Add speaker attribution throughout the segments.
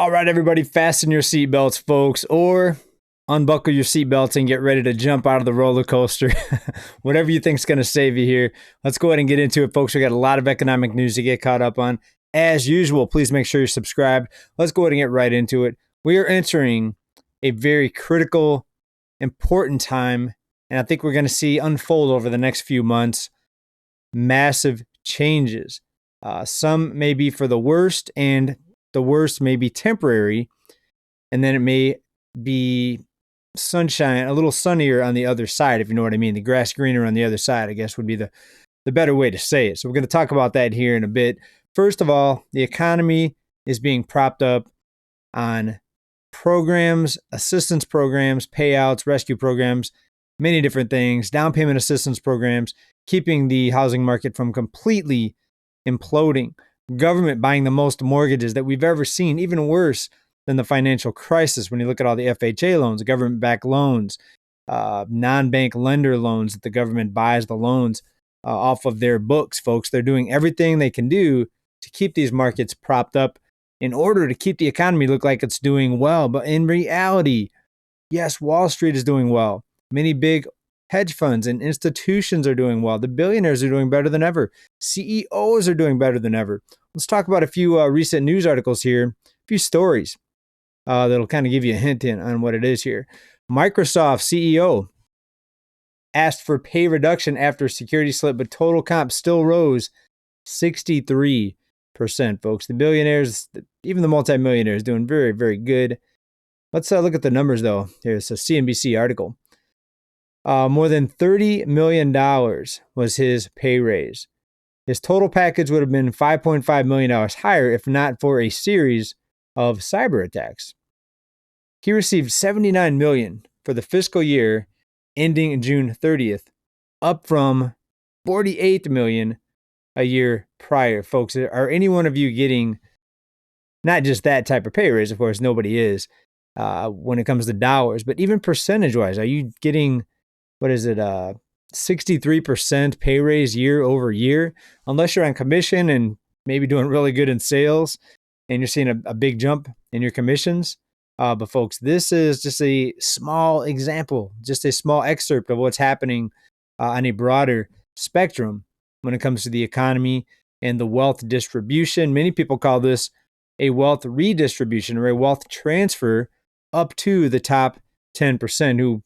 Speaker 1: All right, everybody, fasten your seatbelts, folks, or unbuckle your seatbelts and get ready to jump out of the roller coaster. Whatever you think is going to save you here. Let's go ahead and get into it, folks. We got a lot of economic news to get caught up on. As usual, please make sure you're subscribed. Let's go ahead and get right into it. We are entering a very critical, important time, and I think we're going to see unfold over the next few months massive changes. Some may be for the worst, and the worst may be temporary, and then it may be sunshine, a little sunnier on the other side, if you know what I mean. The grass greener on the other side, I guess, would be the better way to say it. So we're going to talk about that here in a bit. First of all, the economy is being propped up on programs, assistance programs, payouts, rescue programs, many different things, down payment assistance programs, keeping the housing market from completely imploding. Government buying the most mortgages that we've ever seen, even worse than the financial crisis. When you look at all the FHA loans, government-backed loans, non-bank lender loans that the government buys the loans off of their books, folks. They're doing everything they can do to keep these markets propped up in order to keep the economy look like it's doing well. But in reality, yes, Wall Street is doing well. Many big hedge funds and institutions are doing well. The billionaires are doing better than ever. CEOs are doing better than ever. Let's talk about a few recent news articles here, a few stories that'll kind of give you a hint on what it is here. Microsoft CEO asked for pay reduction after security slip, but total comp still rose 63%, folks. The billionaires, even the multimillionaires, doing very, very good. Let's look at the numbers, though. Here's a CNBC article. More than $30 million was his pay raise. His total package would have been $5.5 million higher if not for a series of cyber attacks. He received $79 million for the fiscal year ending June 30th, up from $48 million a year prior. Folks, are any one of you getting not just that type of pay raise? Of course, nobody is when it comes to dollars, but even percentage-wise, are you getting 63% pay raise year over year? Unless you're on commission and maybe doing really good in sales and you're seeing a big jump in your commissions. But folks, this is just a small example, just a small excerpt of what's happening on a broader spectrum when it comes to the economy and the wealth distribution. Many people call this a wealth redistribution or a wealth transfer up to the top 10% who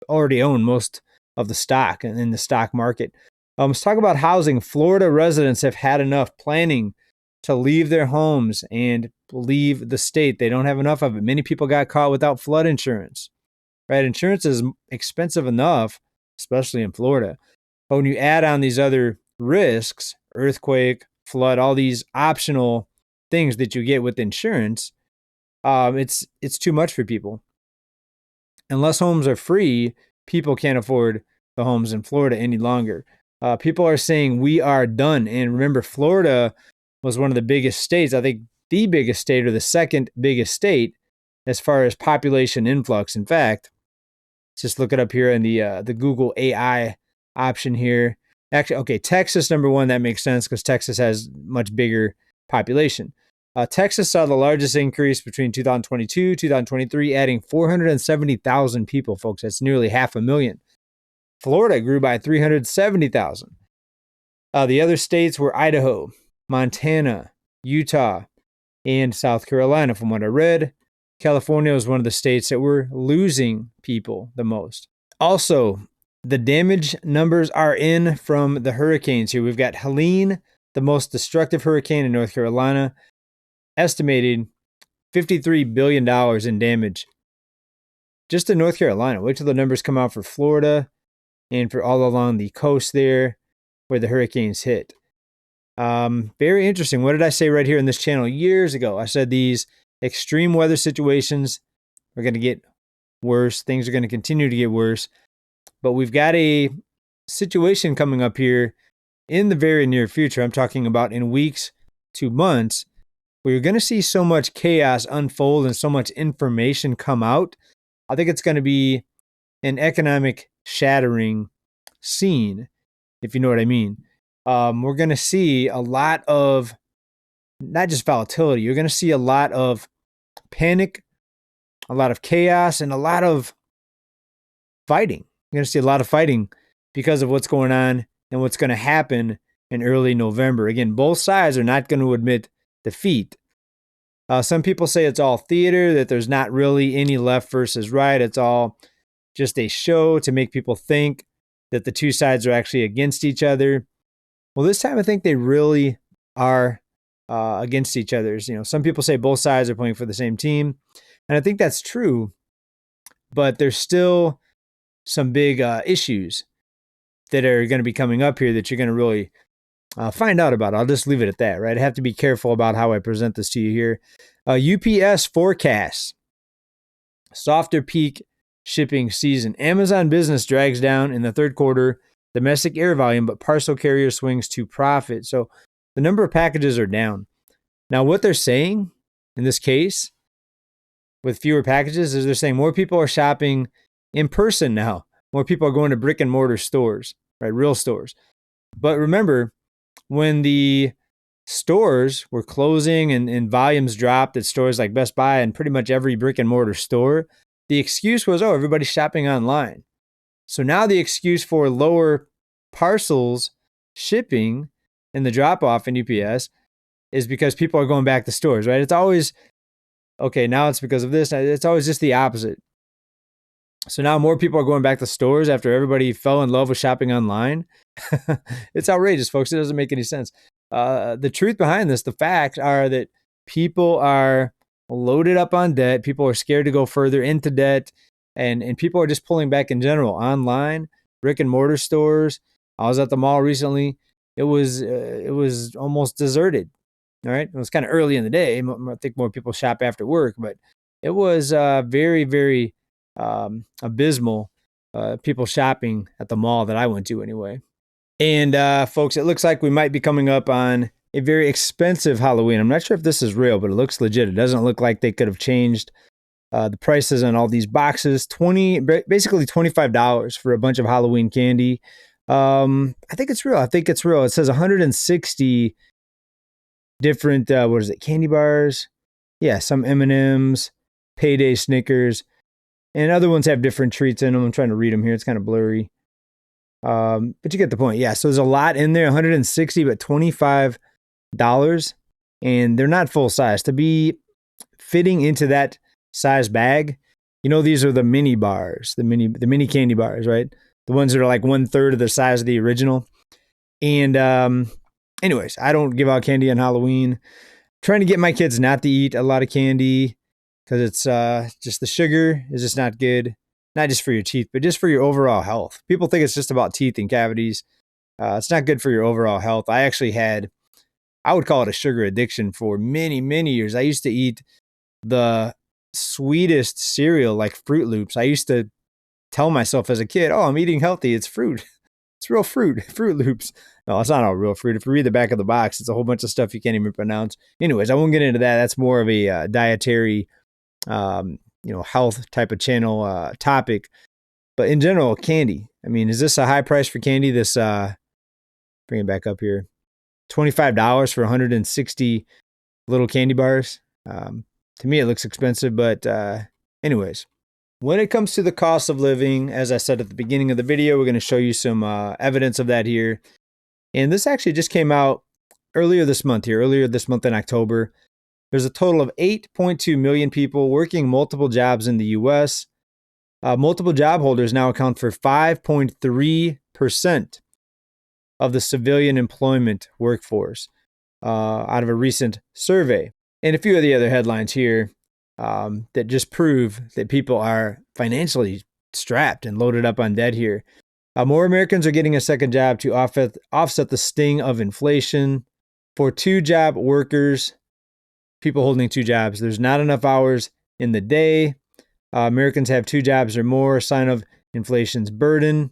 Speaker 1: already own most of the stock in the stock market. Let's talk about housing. Florida residents have had enough planning to leave their homes and leave the state. They don't have enough of it. Many people got caught without flood insurance, right? Insurance is expensive enough, especially in Florida. But when you add on these other risks, earthquake, flood, all these optional things that you get with insurance, it's too much for people. Unless homes are free, people can't afford the homes in Florida any longer. People are saying we are done. And remember, Florida was one of the biggest states, I think the biggest state or the second biggest state as far as population influx. In fact, just look it up here in the Google AI option here. Actually, okay, Texas number one, that makes sense because Texas has much bigger population. Texas saw the largest increase between 2022, 2023, adding 470,000 people, folks. That's nearly 500,000. Florida grew by 370,000. The other states were Idaho, Montana, Utah, and South Carolina. From what I read, California was one of the states that were losing people the most. Also, the damage numbers are in from the hurricanes here. We've got Helene, the most destructive hurricane in North Carolina, estimated $53 billion in damage just in North Carolina. Wait till the numbers come out for Florida and for all along the coast there where the hurricanes hit. Very interesting. What did I say right here in this channel years ago? I said these extreme weather situations are going to get worse. Things are going to continue to get worse. But we've got a situation coming up here in the very near future. I'm talking about in weeks to months. We're going to see so much chaos unfold and so much information come out. I think it's going to be an economic shattering scene, if you know what I mean. We're going to see a lot of, not just volatility, you're going to see a lot of panic, a lot of chaos, and a lot of fighting. You're going to see a lot of fighting because of what's going on and what's going to happen in early November. Again, both sides are not going to admit defeat. Some people say it's all theater, that there's not really any left versus right. It's all just a show to make people think that the two sides are actually against each other. Well, this time I think they really are against each other. Some people say both sides are playing for the same team, and I think that's true, but there's still some big issues that are going to be coming up here that you're going to really find out about. I'll just leave it at that, right? I have to be careful about how I present this to you here. UPS forecasts softer peak shipping season. Amazon business drags down in the third quarter domestic air volume, but parcel carrier swings to profit. So the number of packages are down. Now, what they're saying in this case with fewer packages is they're saying more people are shopping in person now. More people are going to brick and mortar stores, right? Real stores. But remember, when the stores were closing and volumes dropped at stores like Best Buy and pretty much every brick and mortar store, the excuse was, oh, everybody's shopping online. So now the excuse for lower parcels shipping and the drop off in UPS is because people are going back to stores, right? It's always, okay, now it's because of this. It's always just the opposite. So now more people are going back to stores after everybody fell in love with shopping online. It's outrageous, folks. It doesn't make any sense. The truth behind this, the facts are that people are loaded up on debt. People are scared to go further into debt. And people are just pulling back in general. Online, brick and mortar stores. I was at the mall recently. It was almost deserted. All right. It was kind of early in the day. I think more people shop after work, but it was very, very abysmal people shopping at the mall that I went to anyway. And folks, it looks like we might be coming up on a very expensive Halloween. I'm not sure if this is real, but it looks legit. It doesn't look like they could have changed the prices on all these boxes. Basically $25 for a bunch of Halloween candy. I think it's real. It says 160 different, candy bars. Yeah, some M&Ms, Payday Snickers, and other ones have different treats in them. I'm trying to read them here. It's kind of blurry. But you get the point. Yeah, so there's a lot in there, 160, but $25. And they're not full size. To be fitting into that size bag, these are the mini bars, the mini candy bars, right? The ones that are like 1/3 of the size of the original. And anyways, I don't give out candy on Halloween. Trying to get my kids not to eat a lot of candy because it's just the sugar is just not good. Not just for your teeth, but just for your overall health. People think it's just about teeth and cavities. It's not good for your overall health. I actually I would call it a sugar addiction for many, many years. I used to eat the sweetest cereal like Fruit Loops. I used to tell myself as a kid, oh, I'm eating healthy. It's fruit. It's real fruit, Fruit Loops. No, it's not all real fruit. If you read the back of the box, it's a whole bunch of stuff you can't even pronounce. Anyways, I won't get into that. That's more of a dietary health type of channel topic. But in general, candy. I mean, is this a high price for candy? This, bring it back up here. $25 for 160 little candy bars. To me, it looks expensive, but anyways. When it comes to the cost of living, as I said at the beginning of the video, we're going to show you some evidence of that here. And this actually just came out earlier this month in October. There's a total of 8.2 million people working multiple jobs in the U.S. Multiple job holders now account for 5.3% of the civilian employment workforce out of a recent survey. And a few of the other headlines here that just prove that people are financially strapped and loaded up on debt here. More Americans are getting a second job to offset the sting of inflation. For two-job workers, people holding two jobs, there's not enough hours in the day. Americans have two jobs or more, a sign of inflation's burden.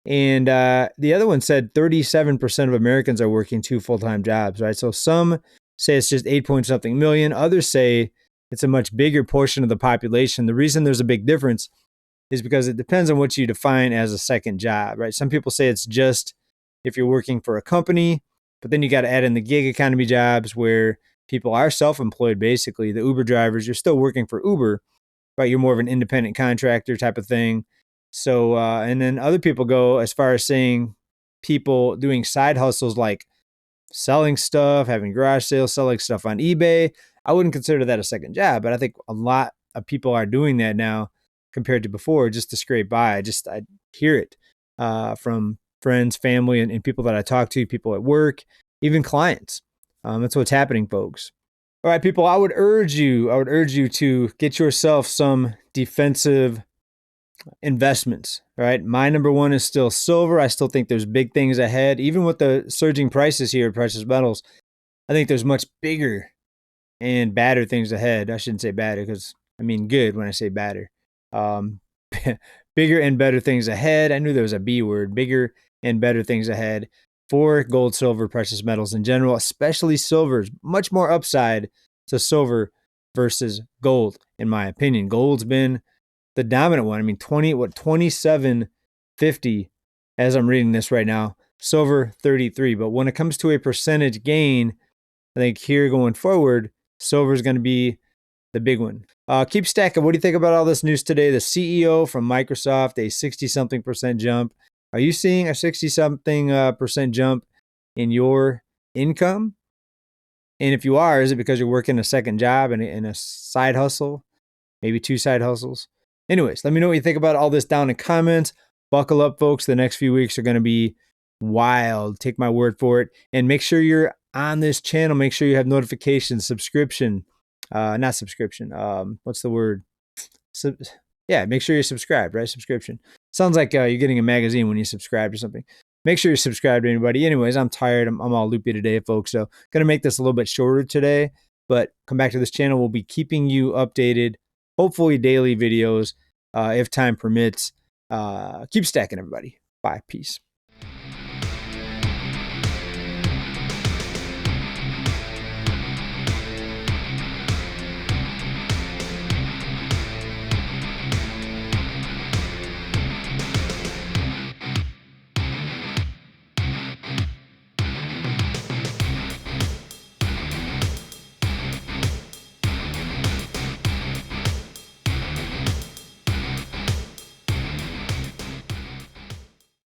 Speaker 1: And the other one said 37% of Americans are working two full-time jobs, right? So some say it's just 8 point something million. Others say it's a much bigger portion of the population. The reason there's a big difference is because it depends on what you define as a second job, right? Some people say it's just if you're working for a company, but then you got to add in the gig economy jobs where people are self-employed, basically. The Uber drivers, you're still working for Uber, but you're more of an independent contractor type of thing. So, and then other people go as far as saying people doing side hustles like selling stuff, having garage sales, selling stuff on eBay. I wouldn't consider that a second job, but I think a lot of people are doing that now compared to before, just to scrape by. I hear it from friends, family, and people that I talk to, people at work, even clients. That's what's happening, folks. All right, people, I would urge you to get yourself some defensive investments. All right. My number one is still silver. I still think there's big things ahead. Even with the surging prices here at precious metals, I think there's much bigger and badder things ahead. I shouldn't say badder because I mean good when I say badder. Um, bigger and better things ahead. I knew there was a B word, bigger and better things ahead for gold, silver, precious metals in general, especially silver's much more upside to silver versus gold, in my opinion. Gold's been the dominant one. I mean, 27.50 as I'm reading this right now. Silver 33. But when it comes to a percentage gain, I think here going forward, silver is going to be the big one. Keep stacking. What do you think about all this news today? The CEO from Microsoft, a 60-something% jump. Are you seeing a 60-something% jump in your income? And if you are, is it because you're working a second job and a side hustle? Maybe two side hustles? Anyways, let me know what you think about all this down in comments. Buckle up, folks. The next few weeks are going to be wild. Take my word for it. And make sure you're on this channel. Make sure you have notifications, subscription. Not subscription. What's the word? Yeah, make sure you're subscribed, right? Subscription. Sounds like you're getting a magazine when you subscribe or something. Make sure you're subscribed to anybody. Anyways, I'm tired. I'm all loopy today, folks. So going to make this a little bit shorter today. But come back to this channel. We'll be keeping you updated, hopefully daily videos, if time permits. Keep stacking, everybody. Bye. Peace.